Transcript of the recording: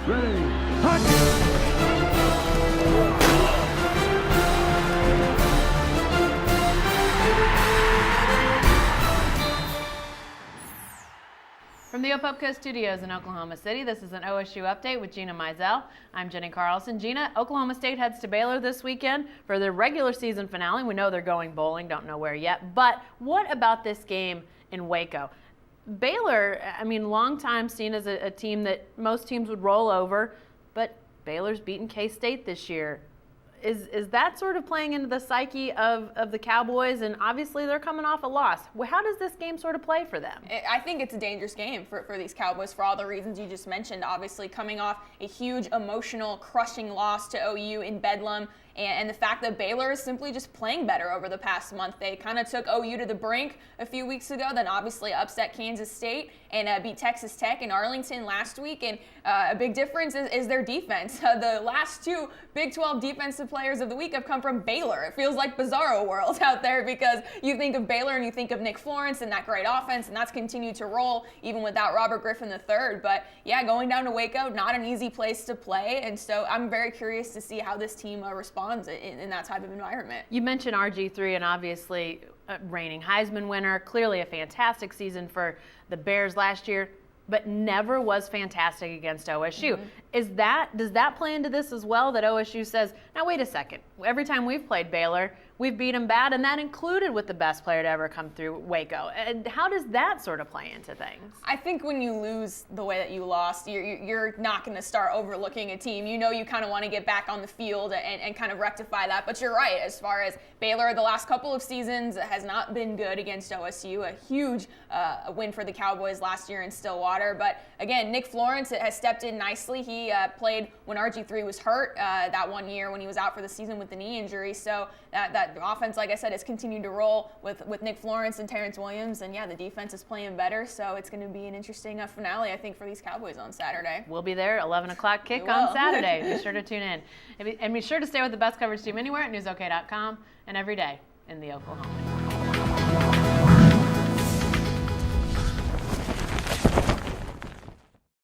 Ready, hot! From the Opupka Studios in Oklahoma City, this is an OSU Update with Gina Mizell. I'm Jenny Carlson. Gina, Oklahoma State heads to Baylor this weekend for their regular season finale. We know they're going bowling, don't know where yet. But what about this game in Waco? Baylor, I mean, long time seen as a team that most teams would roll over, but Baylor's beaten K-State this year. Is that sort of playing into the psyche of the Cowboys? And obviously they're coming off a loss. Well, how does this game sort of play for them? I think it's a dangerous game for these Cowboys for all the reasons you just mentioned. Obviously coming off a huge emotional, crushing loss to OU in Bedlam. And the fact that Baylor is simply just playing better over the past month. They kind of took OU to the brink a few weeks ago, then obviously upset Kansas State and beat Texas Tech in Arlington last week. And a big difference is their defense. The last two Big 12 defensive players of the week have come from Baylor. It feels like Bizarro world out there because you think of Baylor and you think of Nick Florence and that great offense, and that's continued to roll even without Robert Griffin III. But yeah, going down to Waco, not an easy place to play. And so I'm very curious to see how this team responds in that type of environment. You mentioned RG3, and obviously reigning Heisman winner, clearly a fantastic season for the Bears last year, but never was fantastic against OSU. Mm-hmm. Does that play into this as well, that OSU says, now wait a second, every time we've played Baylor, we've beat them bad, and that included with the best player to ever come through Waco. And how does that sort of play into things? I think when you lose the way that you lost, you're not going to start overlooking a team. You know you kind of want to get back on the field and kind of rectify that. But you're right, as far as Baylor, the last couple of seasons has not been good against OSU. A huge win for the Cowboys last year in Stillwater. But again, Nick Florence has stepped in nicely. He played when RG3 was hurt that one year when he was out for the season with the knee injury. So that offense, like I said, has continued to roll with Nick Florence and Terrence Williams. And yeah, the defense is playing better. So it's going to be an interesting finale, I think, for these Cowboys on Saturday. We'll be there, 11 o'clock kick on Saturday. Be sure to tune in. And be sure to stay with the best coverage team anywhere at newsok.com and every day in the Oklahoma.